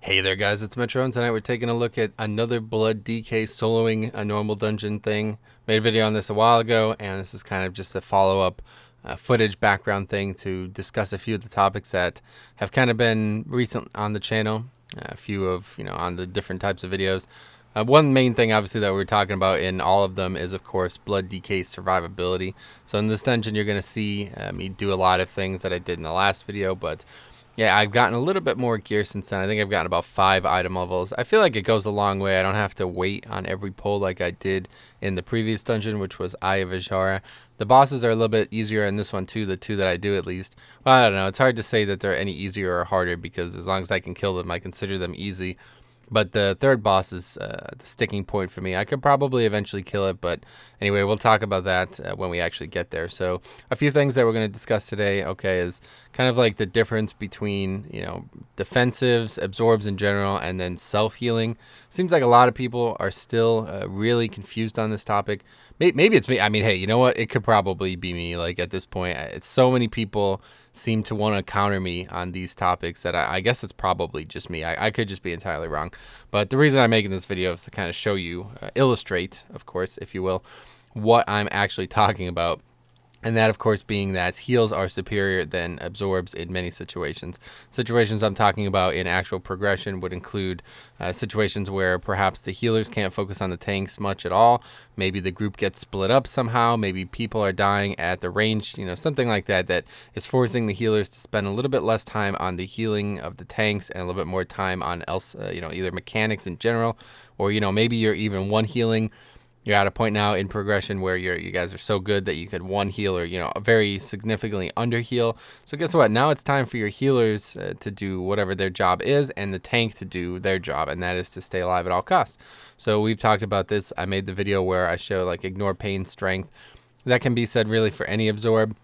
Hey there guys, it's Metro, and tonight we're taking a look at another Blood DK soloing a normal dungeon thing. Made a video on this a while ago, and this is kind of just a follow-up footage background thing to discuss a few of the topics that have kind of been recent on the channel. A few of, on the different types of videos. One main thing, obviously, that we're talking about in all of them is, of course, Blood DK survivability. So in this dungeon, you're going to see me do a lot of things that I did in the last video, but yeah, I've gotten a little bit more gear since then. I think I've gotten about 5 item levels. I feel like it goes a long way. I don't have to wait on every pull like I did in the previous dungeon, which was Eye of Azhara. The bosses are a little bit easier in this one too, the 2 that I do at least. Well, I don't know. It's hard to say that they're any easier or harder because as long as I can kill them, I consider them easy. But the third boss is the sticking point for me. I could probably eventually kill it, but anyway, we'll talk about that when we actually get there. So a few things that we're going to discuss today, okay, is kind of like the difference between, defensives, absorbs in general, and then self-healing. Seems like a lot of people are still really confused on this topic. Maybe it's me. I mean, hey, you know what? It could probably be me. Like at this point, it's so many people seem to want to counter me on these topics that I guess it's probably just me. I could just be entirely wrong. But the reason I'm making this video is to kind of show you, illustrate, of course, if you will, what I'm actually talking about. And that, of course, being that heals are superior than absorbs in many situations. Situations I'm talking about in actual progression would include situations where perhaps the healers can't focus on the tanks much at all. Maybe the group gets split up somehow. Maybe people are dying at the range, something like that, that is forcing the healers to spend a little bit less time on the healing of the tanks and a little bit more time on either mechanics in general, or, maybe you're even one healing. You're at a point now in progression where you guys are so good that you could one heal or, very significantly under heal. So guess what? Now it's time for your healers to do whatever their job is and the tank to do their job, and that is to stay alive at all costs. So we've talked about this. I made the video where I show like ignore pain strength. That can be said really for any absorb.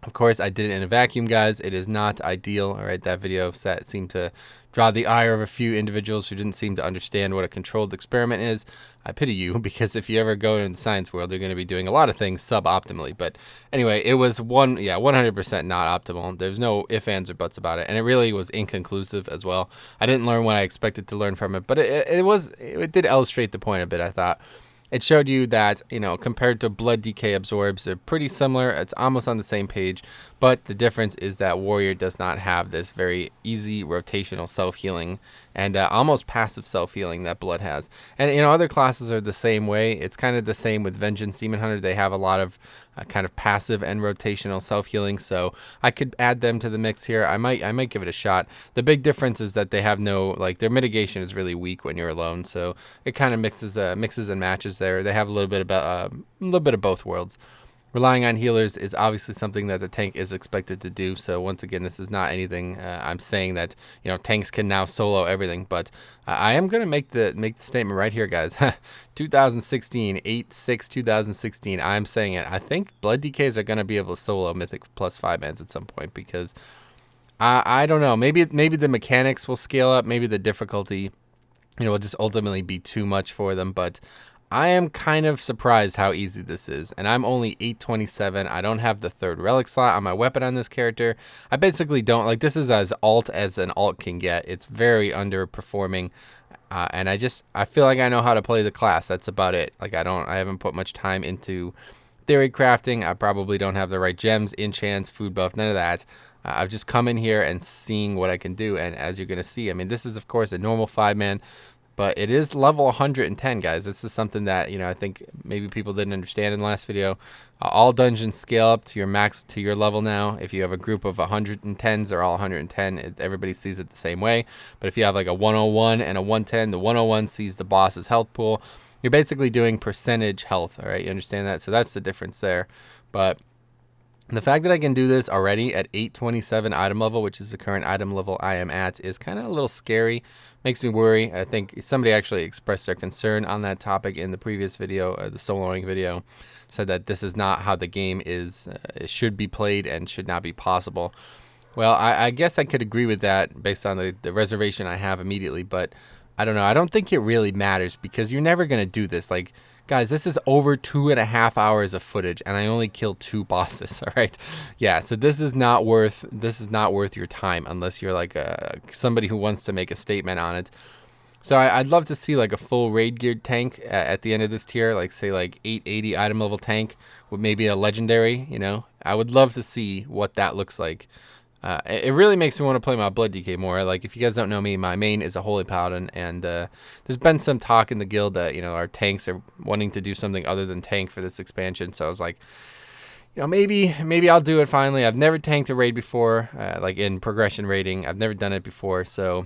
Of course, I did it in a vacuum, guys. It is not ideal. All right, that video set seemed to draw the ire of a few individuals who didn't seem to understand what a controlled experiment is. I pity you, because if you ever go into the science world, you're going to be doing a lot of things suboptimally. But anyway, it was 100% not optimal. There's no ifs, ands, or buts about it, and it really was inconclusive as well. I didn't learn what I expected to learn from it, but it did illustrate the point a bit, I thought. It showed you that, compared to Blood DK absorbs, they're pretty similar. It's almost on the same page, but the difference is that Warrior does not have this very easy rotational self-healing and almost passive self-healing that Blood has. And, other classes are the same way. It's kind of the same with Vengeance Demon Hunter. They have a lot of kind of passive and rotational self-healing, so I could add them to the mix here. I might give it a shot. The big difference is that they have no, their mitigation is really weak when you're alone, so it kind of mixes and matches there. They have a little bit of both worlds. Relying on healers is obviously something that the tank is expected to do. So once again, this is not anything I'm saying that tanks can now solo everything, but I am gonna make the statement right here, guys. 2016, 8/6/2016. I'm saying it. I think Blood DKs are gonna be able to solo Mythic +5 mans at some point, because I don't know. Maybe the mechanics will scale up. Maybe the difficulty will just ultimately be too much for them, but I am kind of surprised how easy this is, and I'm only 827. I don't have the 3rd relic slot on my weapon on this character. I basically don't, this is as alt as an alt can get. It's very underperforming, and I feel like I know how to play the class. That's about it. I haven't put much time into theory crafting. I probably don't have the right gems, enchants, food buff, none of that. I've just come in here and seeing what I can do, and as you're going to see, I mean, this is, of course, a normal 5-man, but it is level 110, guys. This is something that, I think maybe people didn't understand in the last video. All dungeons scale up to your max, to your level now. If you have a group of 110s, they're all 110. Everybody sees it the same way. But if you have like a 101 and a 110, the 101 sees the boss's health pool. You're basically doing percentage health, all right? You understand that? So that's the difference there. But the fact that I can do this already at 827 item level, which is the current item level I am at, is kind of a little scary. Makes me worry. I think somebody actually expressed their concern on that topic in the previous video, the soloing video, said that this is not how the game is, it should be played and should not be possible. Well, I guess I could agree with that based on the reservation I have immediately, but I don't know. I don't think it really matters, because you're never going to do this. Guys, this is over 2.5 hours of footage, and I only killed 2 bosses. All right, yeah. So this is not worth your time unless you're like somebody who wants to make a statement on it. So I'd love to see like a full raid geared tank at the end of this tier, like say like 880 item level tank with maybe a legendary. You know, I would love to see what that looks like. It really makes me want to play my Blood DK more. Like, if you guys don't know me, my main is a Holy Paladin, and there's been some talk in the guild that, you know, our tanks are wanting to do something other than tank for this expansion. So I was like, you know, maybe I'll do it finally. I've never tanked a raid before, like in progression raiding. I've never done it before, so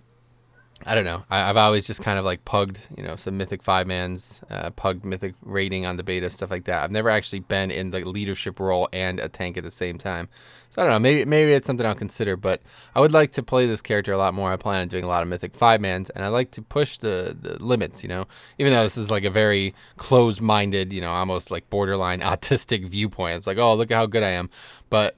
I don't know. I've always just kind of like pugged, you know, some Mythic 5-mans, pugged Mythic raiding on the beta, stuff like that. I've never actually been in the leadership role and a tank at the same time. So I don't know. Maybe it's something I'll consider, but I would like to play this character a lot more. I plan on doing a lot of Mythic 5-mans, and I like to push the limits, you know, even though this is like a very closed-minded, you know, almost like borderline autistic viewpoint. It's like, oh, look at how good I am. But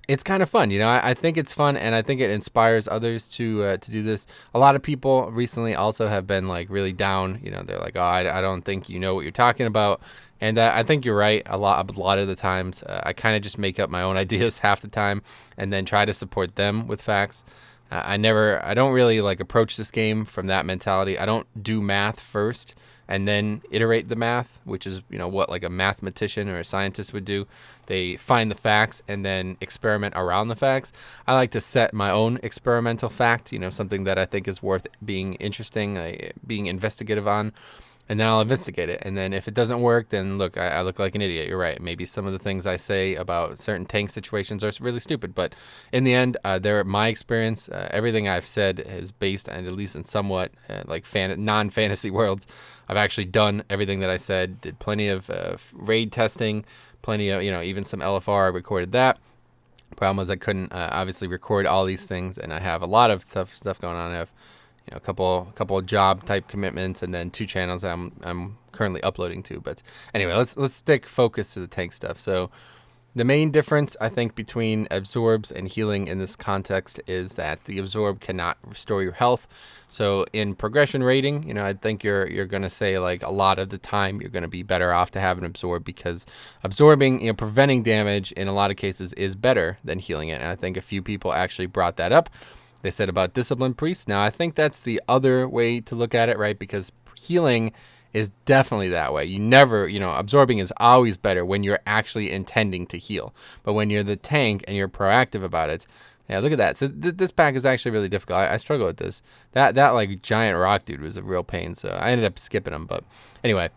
it's kind of fun, you know. I think it's fun, and I think it inspires others to do this. A lot of people recently also have been like really down. You know, they're like, "Oh, I don't think you know what you're talking about," and I think you're right. A lot of the times, I kind of just make up my own ideas half the time, and then try to support them with facts. I don't really like approach this game from that mentality. I don't do math first and then iterate the math, which is, you know, what like a mathematician or a scientist would do. They find the facts and then experiment around the facts. I like to set my own experimental fact, you know, something that I think is worth being interesting, being investigative on, and then I'll investigate it. And then if it doesn't work, then look, I look like an idiot. You're right. Maybe some of the things I say about certain tank situations are really stupid, but in the end, they're my experience. Everything I've said is based on, at least in somewhat like non-fantasy worlds. I've actually done everything that I said, did plenty of raid testing, plenty of, you know, even some LFR, I recorded that. Problem was I couldn't obviously record all these things, and I have a lot of stuff going on. I have, you know, a couple of job type commitments, and then 2 channels that I'm currently uploading to. But anyway, let's stick focus to the tank stuff. So the main difference, I think, between absorbs and healing in this context is that the absorb cannot restore your health. So in progression rating, you know, I think you're going to say like a lot of the time you're going to be better off to have an absorb, because absorbing, you know, preventing damage in a lot of cases is better than healing it. And I think a few people actually brought that up. They said about disciplined priests. Now, I think that's the other way to look at it, right? Because healing is definitely that way. You never, you know, absorbing is always better when you're actually intending to heal. But when you're the tank and you're proactive about it, yeah, look at that. So this pack is actually really difficult. I struggle with this. That like giant rock dude was a real pain, so I ended up skipping him. But anyway,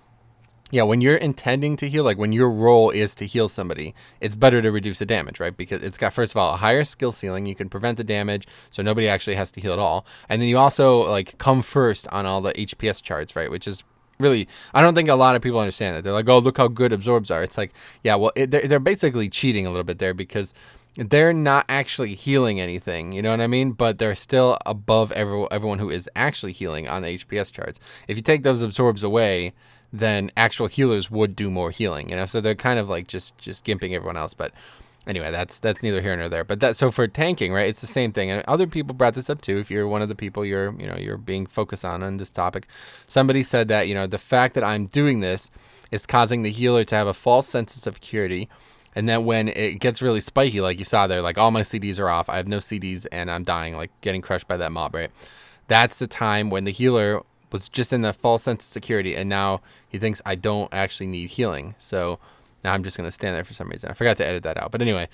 yeah, when you're intending to heal, like when your role is to heal somebody, it's better to reduce the damage, right? Because it's got, first of all, a higher skill ceiling. You can prevent the damage, so nobody actually has to heal at all. And then you also like come first on all the HPS charts, right? Which is really, I don't think a lot of people understand that. They're like, oh, look how good absorbs are. It's like, yeah, well, they're basically cheating a little bit there, because they're not actually healing anything, you know what I mean? But they're still above everyone who is actually healing on the HPS charts. If you take those absorbs away, then actual healers would do more healing, you know? So they're kind of like just gimping everyone else. But anyway, that's neither here nor there. But so for tanking, right, it's the same thing. And other people brought this up too. If you're one of the people you're being focused on this topic, somebody said that, you know, the fact that I'm doing this is causing the healer to have a false sense of security. And then when it gets really spiky, like you saw there, like all my CDs are off, I have no CDs, and I'm dying, like getting crushed by that mob, right? That's the time when the healer was just in the false sense of security, and now he thinks I don't actually need healing. So now I'm just going to stand there for some reason. I forgot to edit that out. But anyway,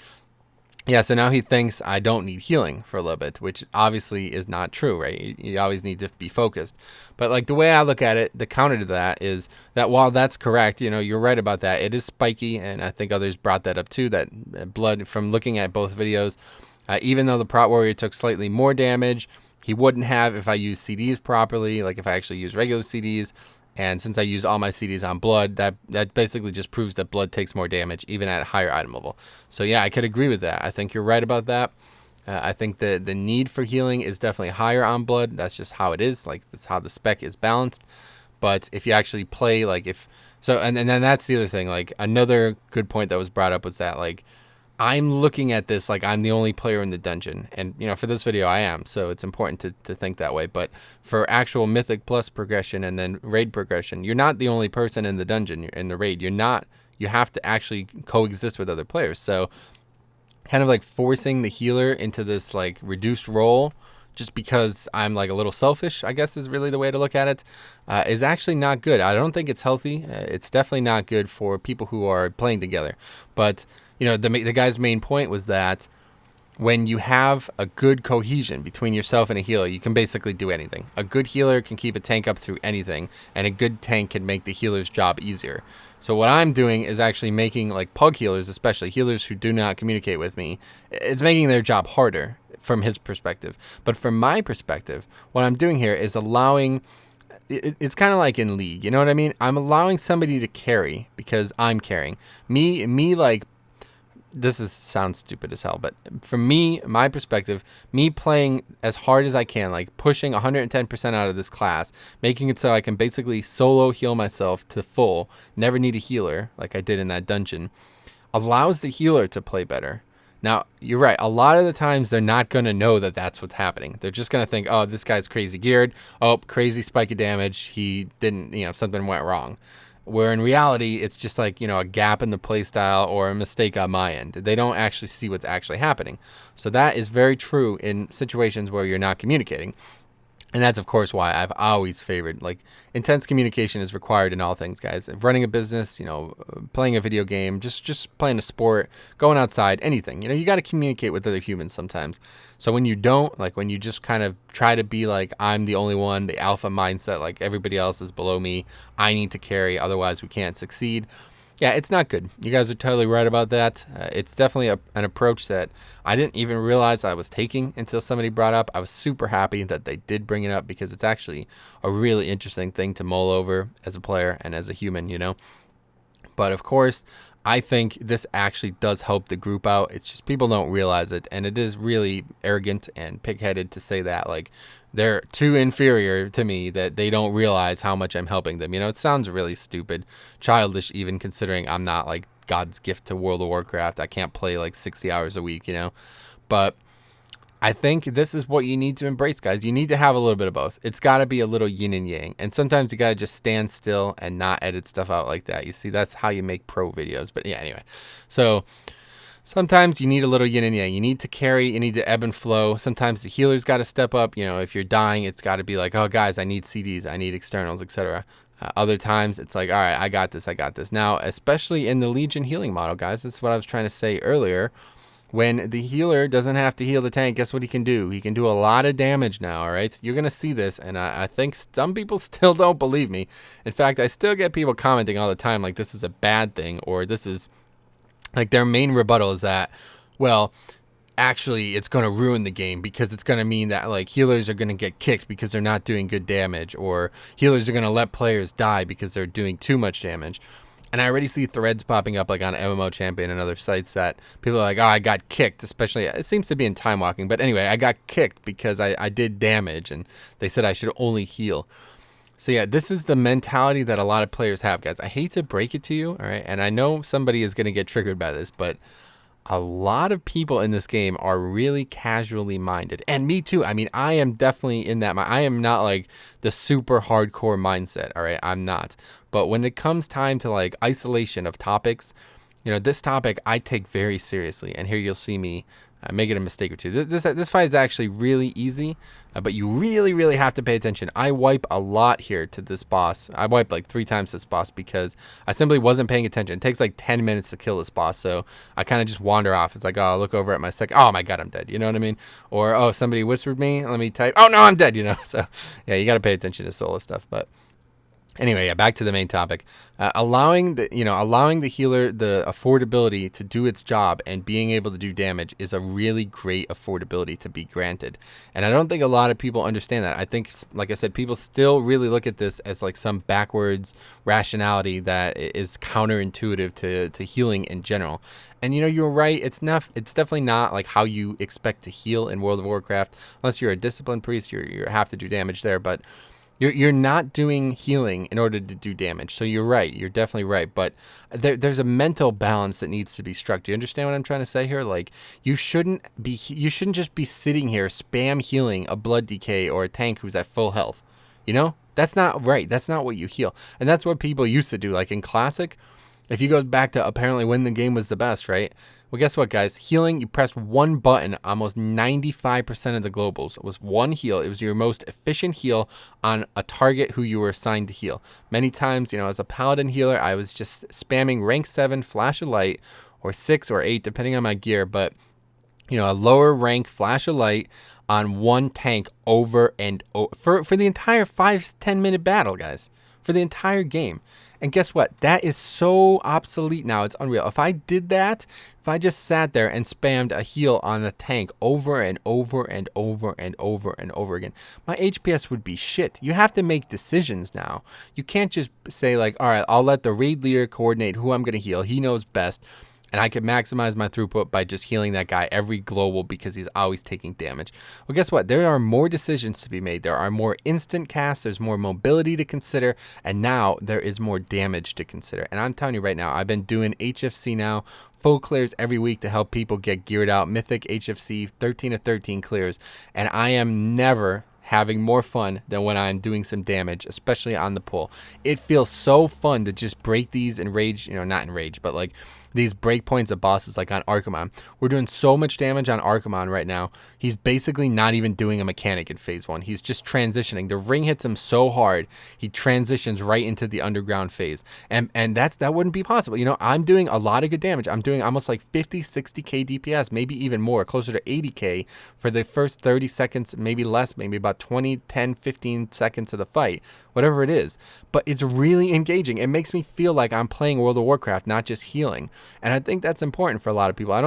yeah, so now he thinks I don't need healing for a little bit, which obviously is not true, right? You always need to be focused. But like the way I look at it, the counter to that is that while that's correct, you know, you're right about that. It is spiky, and I think others brought that up too, that blood, from looking at both videos, even though the Prot Warrior took slightly more damage, he wouldn't have if I used CDs properly, like if I actually use regular CDs. And since I use all my CDs on blood, that basically just proves that blood takes more damage, even at a higher item level. So yeah, I could agree with that. I think you're right about that. I think the need for healing is definitely higher on blood. That's just how it is. Like, that's how the spec is balanced. But if you actually play, like, and then that's the other thing. Like, another good point that was brought up was that, like, I'm looking at this like I'm the only player in the dungeon. And, you know, for this video, I am. So it's important to think that way. But for actual Mythic Plus progression and then raid progression, you're not the only person in the dungeon, in the raid. You're not. You have to actually coexist with other players. So kind of like forcing the healer into this like reduced role just because I'm like a little selfish, I guess is really the way to look at it, is actually not good. I don't think it's healthy. It's definitely not good for people who are playing together. But, you know, the guy's main point was that when you have a good cohesion between yourself and a healer, you can basically do anything. A good healer can keep a tank up through anything, and a good tank can make the healer's job easier. So what I'm doing is actually making, like, pug healers, especially healers who do not communicate with me, it's making their job harder from his perspective. But from my perspective, what I'm doing here is allowing... It's kind of like in League, you know what I mean? I'm allowing somebody to carry because I'm carrying. Me, like... sounds stupid as hell, but from me, my perspective, me playing as hard as I can, like pushing 110% out of this class, making it so I can basically solo heal myself to full, never need a healer like I did in that dungeon, allows the healer to play better. Now, you're right. A lot of the times they're not going to know that that's what's happening. They're just going to think, oh, this guy's crazy geared. Oh, crazy spike of damage. He didn't, you know, something went wrong. Where in reality, it's just like, you know, a gap in the playstyle or a mistake on my end. They don't actually see what's actually happening. So that is very true in situations where you're not communicating. And that's, of course, why I've always favored, like, intense communication is required in all things, guys. Running a business, you know, playing a video game, just playing a sport, going outside, anything. You know, you got to communicate with other humans sometimes. So when you don't, like, when you just kind of try to be like, I'm the only one, the alpha mindset, like, everybody else is below me, I need to carry, otherwise we can't succeed. Yeah, it's not good. You guys are totally right about that. It's definitely an approach that I didn't even realize I was taking until somebody brought up. I was super happy that they did bring it up because it's actually a really interesting thing to mull over as a player and as a human, you know. But of course, I think this actually does help the group out. It's just people don't realize it, and it is really arrogant and pig-headed to say that, like, they're too inferior to me that they don't realize how much I'm helping them. You know, it sounds really stupid, childish even, considering I'm not like God's gift to World of Warcraft. I can't play like 60 hours a week, you know. But I think this is what you need to embrace, guys. You need to have a little bit of both. It's got to be a little yin and yang. And sometimes you got to just stand still and not edit stuff out like that. You see, that's how you make pro videos. But yeah, anyway. So sometimes you need a little yin and yang. You need to carry, you need to ebb and flow. Sometimes the healer's got to step up. You know, if you're dying, it's got to be like, oh, guys, I need CDs, I need externals, etc. Other times, it's like, all right, I got this. Now, especially in the Legion healing model, guys, this is what I was trying to say earlier. When the healer doesn't have to heal the tank, guess what he can do? He can do a lot of damage now, all right? So you're going to see this, and I think some people still don't believe me. In fact, I still get people commenting all the time like this is a bad thing, or this is... like their main rebuttal is that, well, actually it's going to ruin the game because it's going to mean that like healers are going to get kicked because they're not doing good damage, or healers are going to let players die because they're doing too much damage. And I already see threads popping up like on MMO Champion and other sites that people are like, oh, I got kicked, especially, it seems to be in Time Walking. But anyway, I got kicked because I did damage and they said I should only heal. So yeah, this is the mentality that a lot of players have, guys. I hate to break it to you, all right? And I know somebody is going to get triggered by this, but a lot of people in this game are really casually minded. And me too. I mean, I am definitely in that. I am not like the super hardcore mindset, all right? I'm not. But when it comes time to like isolation of topics, you know, this topic I take very seriously. And here you'll see me making a mistake or two. This fight is actually really easy, but you really have to pay attention. I wipe a lot here to this boss. I wiped like 3 times this boss because I simply wasn't paying attention. It takes like 10 minutes to kill this boss, so I kind of just wander off. It's like, oh, I'll look over at my second. Oh my god, I'm dead. You know what I mean? Or, oh, somebody whispered me. Let me type. Oh no, I'm dead. You know. So yeah, you got to pay attention to solo stuff, but. Anyway, yeah, back to the main topic. Allowing the healer the affordability to do its job and being able to do damage is a really great affordability to be granted. And I don't think a lot of people understand that. I think, like I said, people still really look at this as like some backwards rationality that is counterintuitive to healing in general. And you know, you're right. It's definitely not like how you expect to heal in World of Warcraft, unless you're a disciplined priest. You have to do damage there, but. You're not doing healing in order to do damage. So you're right. You're definitely right. But there's a mental balance that needs to be struck. Do you understand what I'm trying to say here? Like you shouldn't just be sitting here spam healing a blood decay or a tank who's at full health. You know? That's not right. That's not what you heal. And that's what people used to do. Like in Classic, if you go back to apparently when the game was the best, right? Well, guess what, guys? Healing, you pressed one button. Almost 95% of the globals. It was one heal. It was your most efficient heal on a target who you were assigned to heal. Many times, as a paladin healer, I was just spamming rank 7 flash of light or 6 or 8, depending on my gear. But, a lower rank flash of light on one tank over and over for the entire 5-10 minute battle, guys. For the entire game. And guess what? That is so obsolete now. It's unreal. If I did that, if I just sat there and spammed a heal on a tank over and over and over and over and over again, my HPS would be shit. You have to make decisions now. You can't just say like, all right, I'll let the raid leader coordinate who I'm going to heal. He knows best. And I could maximize my throughput by just healing that guy every global because he's always taking damage. Well, guess what? There are more decisions to be made. There are more instant casts. There's more mobility to consider. And now there is more damage to consider. And I'm telling you right now, I've been doing HFC now, full clears every week to help people get geared out. Mythic HFC, 13 of 13 clears. And I am never having more fun than when I'm doing some damage, especially on the pull. It feels so fun to just break these in rage, not in rage, but like these breakpoints of bosses like on Archimon. We're doing so much damage on Archimon right now. He's basically not even doing a mechanic in phase 1. He's just transitioning. The ring hits him so hard, he transitions right into the underground phase. And that wouldn't be possible. I'm doing a lot of good damage. I'm doing almost like 50, 60k DPS, maybe even more, closer to 80k for the first 30 seconds, maybe less, maybe about 20, 10, 15 seconds of the fight, whatever it is. But it's really engaging. It makes me feel like I'm playing World of Warcraft, not just healing. And I think that's important for a lot of people. I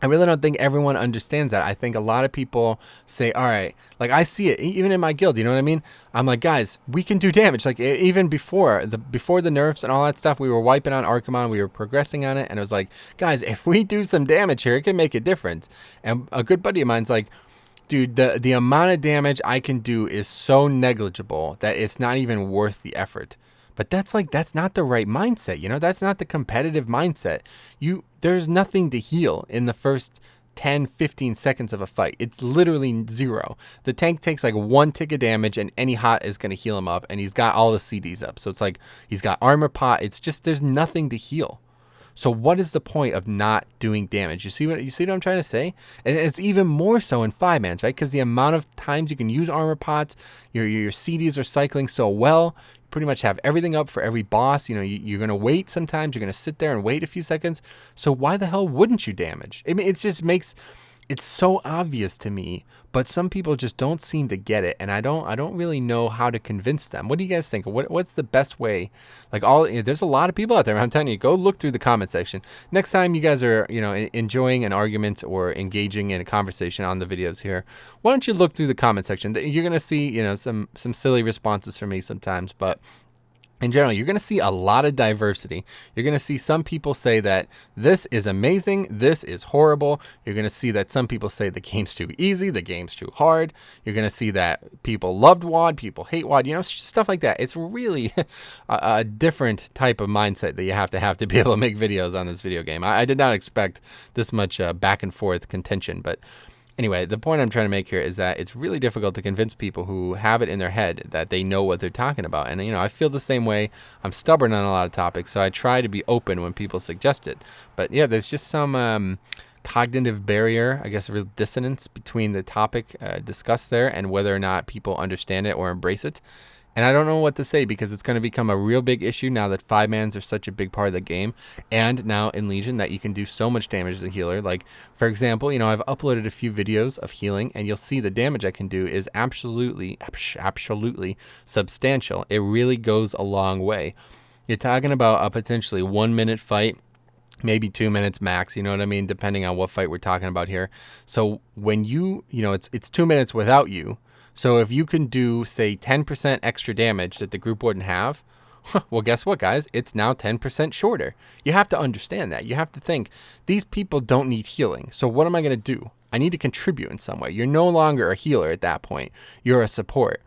really don't think everyone understands that. I think a lot of people say, all right, like I see it even in my guild, you know what I mean? I'm like, guys, we can do damage. Like even before the nerfs and all that stuff, we were wiping on Archimon, we were progressing on it. And it was like, guys, if we do some damage here, it can make a difference. And a good buddy of mine's like, dude, the amount of damage I can do is so negligible that it's not even worth the effort. But that's not the right mindset, That's not the competitive mindset. There's nothing to heal in the first 10, 15 seconds of a fight. It's literally zero. The tank takes like 1 tick of damage and any hot is going to heal him up, and he's got all the CDs up. So it's like he's got armor pot. It's just there's nothing to heal. So what is the point of not doing damage? You see what I'm trying to say? And it's even more so in 5-mans, right? Because the amount of times you can use armor pots, your CDs are cycling so well. You pretty much have everything up for every boss. You're going to wait sometimes. You're going to sit there and wait a few seconds. So why the hell wouldn't you damage? I mean, it's so obvious to me, but some people just don't seem to get it, and I don't really know how to convince them. What do you guys think? What's the best way? Like there's a lot of people out there. I'm telling you, go look through the comment section. Next time you guys are enjoying an argument or engaging in a conversation on the videos here, why don't you look through the comment section? You're gonna see some silly responses from me sometimes, but in general, you're going to see a lot of diversity. You're going to see some people say that this is amazing, this is horrible. You're going to see that some people say the game's too easy, the game's too hard. You're going to see that people loved WoD, people hate WoD, stuff like that. It's really a different type of mindset that you have to be able to make videos on this video game. I did not expect this much back and forth contention, but anyway, the point I'm trying to make here is that it's really difficult to convince people who have it in their head that they know what they're talking about. And, I feel the same way. I'm stubborn on a lot of topics, so I try to be open when people suggest it. But, yeah, there's just some cognitive barrier, I guess, real dissonance between the topic discussed there and whether or not people understand it or embrace it. And I don't know what to say because it's going to become a real big issue now that 5-mans are such a big part of the game. And now in Legion that you can do so much damage as a healer. Like, for example, I've uploaded a few videos of healing and you'll see the damage I can do is absolutely substantial. It really goes a long way. You're talking about a potentially 1 minute fight, maybe 2 minutes max, you know what I mean? Depending on what fight we're talking about here. So when it's 2 minutes without you. So if you can do, say, 10% extra damage that the group wouldn't have, well, guess what, guys? It's now 10% shorter. You have to understand that. You have to think, these people don't need healing. So what am I going to do? I need to contribute in some way. You're no longer a healer at that point. You're a support.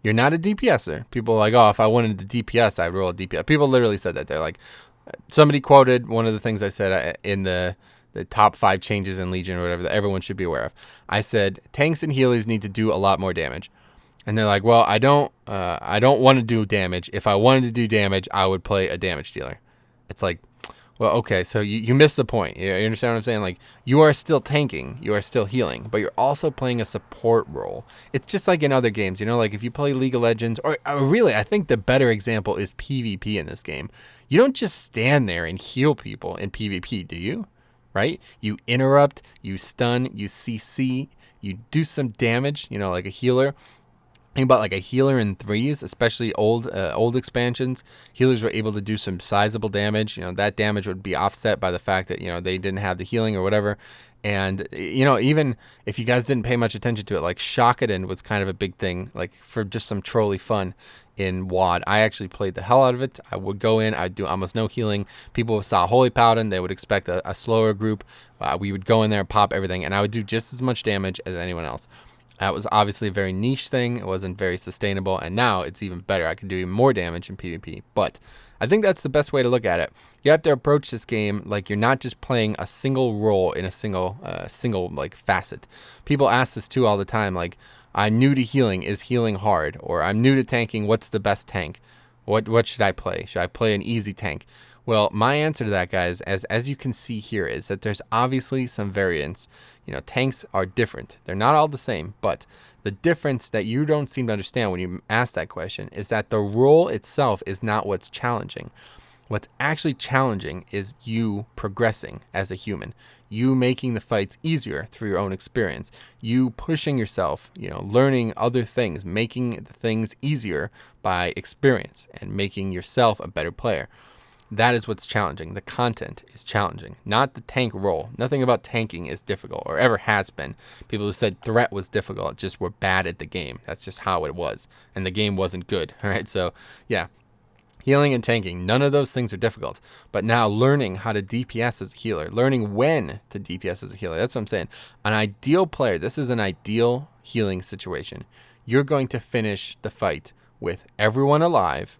You're not a DPSer. People are like, oh, if I wanted the DPS, I'd roll a DPS. People literally said that. They're like, somebody quoted one of the things I said in the top 5 changes in Legion or whatever that everyone should be aware of. I said tanks and healers need to do a lot more damage. And they're like, well, I don't want to do damage. If I wanted to do damage, I would play a damage dealer. It's like, well, okay, so you missed the point. You understand what I'm saying? Like, you are still tanking, you are still healing, but you're also playing a support role. It's just like in other games, like if you play League of Legends, or really, I think the better example is PvP in this game. You don't just stand there and heal people in PvP, do you? Right? You interrupt, you stun, you CC, you do some damage, like a healer. Think about like a healer in 3s, especially old expansions. Healers were able to do some sizable damage. That damage would be offset by the fact that they didn't have the healing or whatever. And even if you guys didn't pay much attention to it, like Shakaden was kind of a big thing, like for just some trolly fun in WoD. I actually played the hell out of it. I would go in, I'd do almost no healing. People saw Holy Paladin, they would expect a slower group. We would go in there, pop everything, and I would do just as much damage as anyone else. That was obviously a very niche thing. It wasn't very sustainable, and now it's even better. I can do even more damage in PvP, but I think that's the best way to look at it. You have to approach this game like you're not just playing a single role in a single like facet. People ask this too all the time, like, I'm new to healing, is healing hard? Or I'm new to tanking, what's the best tank? What should I play? Should I play an easy tank? Well, my answer to that, guys, as you can see here, is that there's obviously some variance. Tanks are different. They're not all the same, but the difference that you don't seem to understand when you ask that question is that the role itself is not what's challenging. What's actually challenging is you progressing as a human, you making the fights easier through your own experience, you pushing yourself, learning other things, making things easier by experience and making yourself a better player. That is what's challenging. The content is challenging, not the tank role. Nothing about tanking is difficult or ever has been. People who said threat was difficult just were bad at the game. That's just how it was. And the game wasn't good. All right. So, yeah, healing and tanking, none of those things are difficult. But now learning how to DPS as a healer, learning when to DPS as a healer. That's what I'm saying. An ideal player, this is an ideal healing situation. You're going to finish the fight with everyone alive,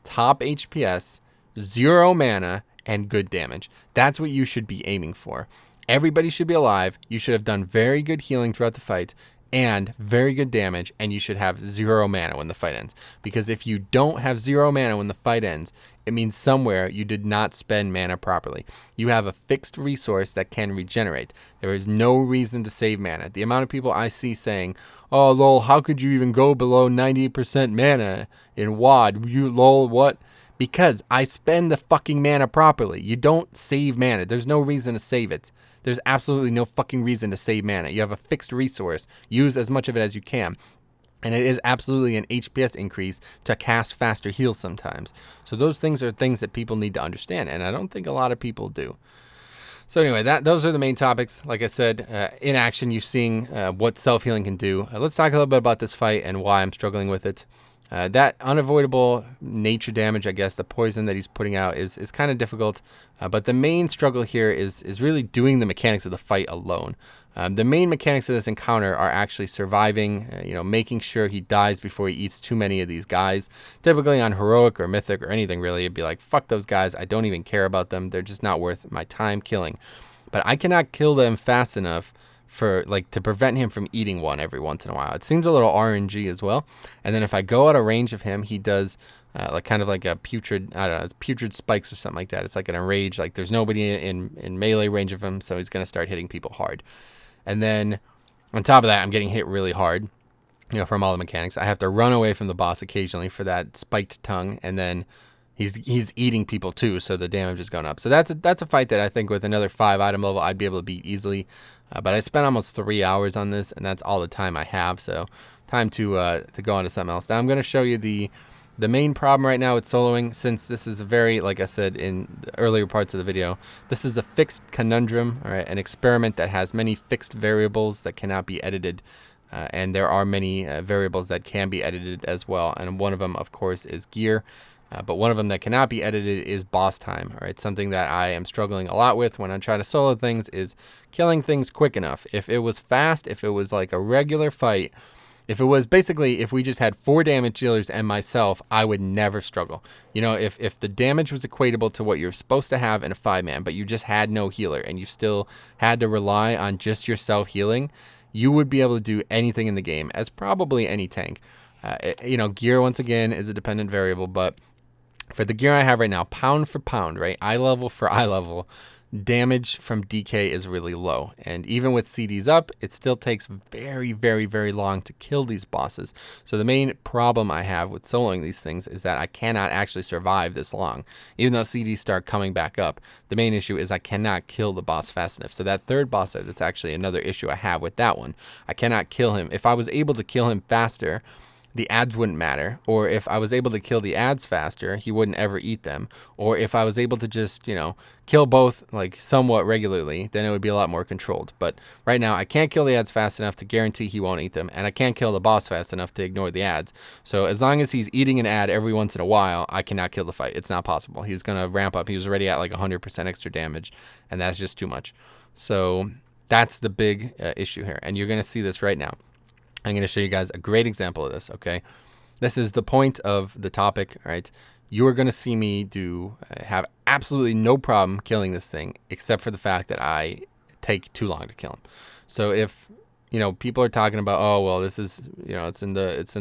top HPS, 0 mana, and good damage. That's what you should be aiming for. Everybody should be alive. You should have done very good healing throughout the fight and very good damage, and you should have 0 mana when the fight ends. Because if you don't have 0 mana when the fight ends, it means somewhere you did not spend mana properly. You have a fixed resource that can regenerate. There is no reason to save mana. The amount of people I see saying, oh, lol, how could you even go below 90% mana in WoD? You, lol, what? Because I spend the fucking mana properly. You don't save mana. There's no reason to save it. There's absolutely no fucking reason to save mana. You have a fixed resource. Use as much of it as you can. And it is absolutely an HPS increase to cast faster heals sometimes. So those things are things that people need to understand, and I don't think a lot of people do. So anyway, those are the main topics. Like I said, in action, you're seeing what self-healing can do. Let's talk a little bit about this fight and why I'm struggling with it. That unavoidable nature damage, I guess, the poison that he's putting out is kind of difficult. But the main struggle here is really doing the mechanics of the fight alone. The main mechanics of this encounter are actually surviving, making sure he dies before he eats too many of these guys. Typically on Heroic or Mythic or anything really, it'd be like, fuck those guys. I don't even care about them. They're just not worth my time killing. But I cannot kill them fast enough to prevent him from eating one every once in a while. It seems a little RNG as well. And then if I go out of range of him, he does kind of like a putrid, I don't know, it's putrid spikes or something like that. It's like an enrage, like there's nobody in melee range of him, so he's going to start hitting people hard. And then on top of that, I'm getting hit really hard, from all the mechanics. I have to run away from the boss occasionally for that spiked tongue, and then he's eating people too, so the damage is going up. So that's a fight that I think with another 5 item level, I'd be able to beat easily. But I spent almost 3 hours on this, and that's all the time I have. So time to go on to something else. Now I'm going to show you the main problem right now with soloing, since this is a very, like I said in the earlier parts of the video, this is a fixed conundrum, all right, an experiment that has many fixed variables that cannot be edited. And there are many variables that can be edited as well. And one of them, of course, is gear. But one of them that cannot be edited is boss time. All right, something that I am struggling a lot with when I try to solo things is killing things quick enough. If it was fast, if it was like a regular fight, If it was basically, if we just had 4 damage dealers and myself, I would never struggle. You know, if the damage was equatable to what you're supposed to have in a 5-man, but you just had no healer and you still had to rely on just yourself healing, you would be able to do anything in the game, as probably any tank. You know, gear, once again, is a dependent variable, but for the gear I have right now, pound for pound, right, eye level for eye level, damage from DK is really low. And even with CDs up, it still takes very, very, very long to kill these bosses. So the main problem I have with soloing these things is that I cannot actually survive this long. Even though CDs start coming back up, the main issue is I cannot kill the boss fast enough. So that third boss, that's actually another issue I have with that one. I cannot kill him. If I was able to kill him faster, the ads wouldn't matter. Or if I was able to kill the ads faster, he wouldn't ever eat them. Or if I was able to just, you know, kill both like somewhat regularly, then it would be a lot more controlled. But right now I can't kill the ads fast enough to guarantee he won't eat them, and I can't kill the boss fast enough to ignore the ads. So as long as he's eating an ad every once in a while, I cannot kill the fight. It's not possible. He's gonna ramp up. He was already at like 100% extra damage, and that's just too much. So that's the big issue here, and you're gonna see this right now. I'm going to show you guys a great example of this, okay? This is the point of the topic, right? You are going to see me have absolutely no problem killing this thing, except for the fact that I take too long to kill him. So if, you know, people are talking about, oh, well, this is, you know, it's in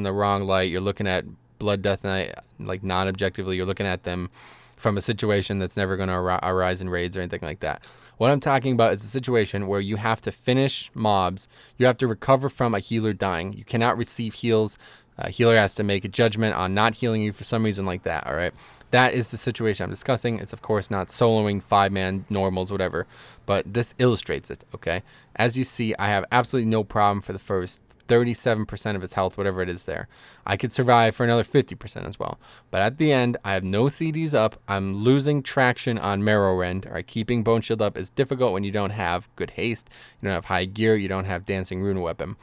the wrong light. You're looking at Blood, Death, Night, like non-objectively. You're looking at them from a situation that's never going to arise in raids or anything like that. What I'm talking about is a situation where you have to finish mobs. You have to recover from a healer dying. You cannot receive heals. A healer has to make a judgment on not healing you for some reason like that, all right? That is the situation I'm discussing. It's, of course, not soloing 5-man normals, whatever, but this illustrates it, okay? As you see, I have absolutely no problem for the first 37% of his health, whatever it is there. I could survive for another 50% as well. But at the end, I have no CDs up. I'm losing traction on Marrow Rend. All right, keeping Bone Shield up is difficult when you don't have good haste, you don't have high gear, you don't have Dancing Rune Weapon.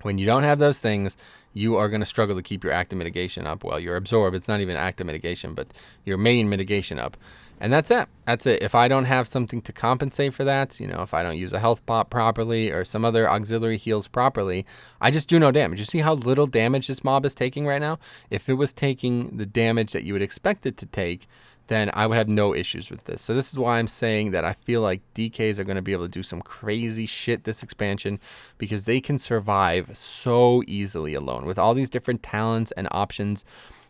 When you don't have those things, you are going to struggle to keep your active mitigation up. Well, your absorb, it's not even active mitigation, but your main mitigation up. And that's it. That's it. If I don't have something to compensate for that, you know, if I don't use a health pot properly or some other auxiliary heals properly, I just do no damage. You see how little damage this mob is taking right now? If it was taking the damage that you would expect it to take, then I would have no issues with this. So this is why I'm saying that I feel like DKs are going to be able to do some crazy shit this expansion, because they can survive so easily alone with all these different talents and options,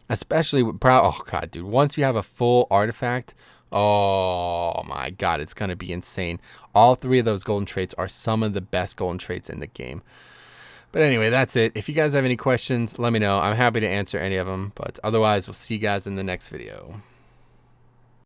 especially with oh god, dude, once you have a full artifact, oh my god, it's going to be insane. All 3 of those golden traits are some of the best golden traits in the game. But anyway, that's it. If you guys have any questions, let me know. I'm happy to answer any of them. But otherwise, we'll see you guys in the next video.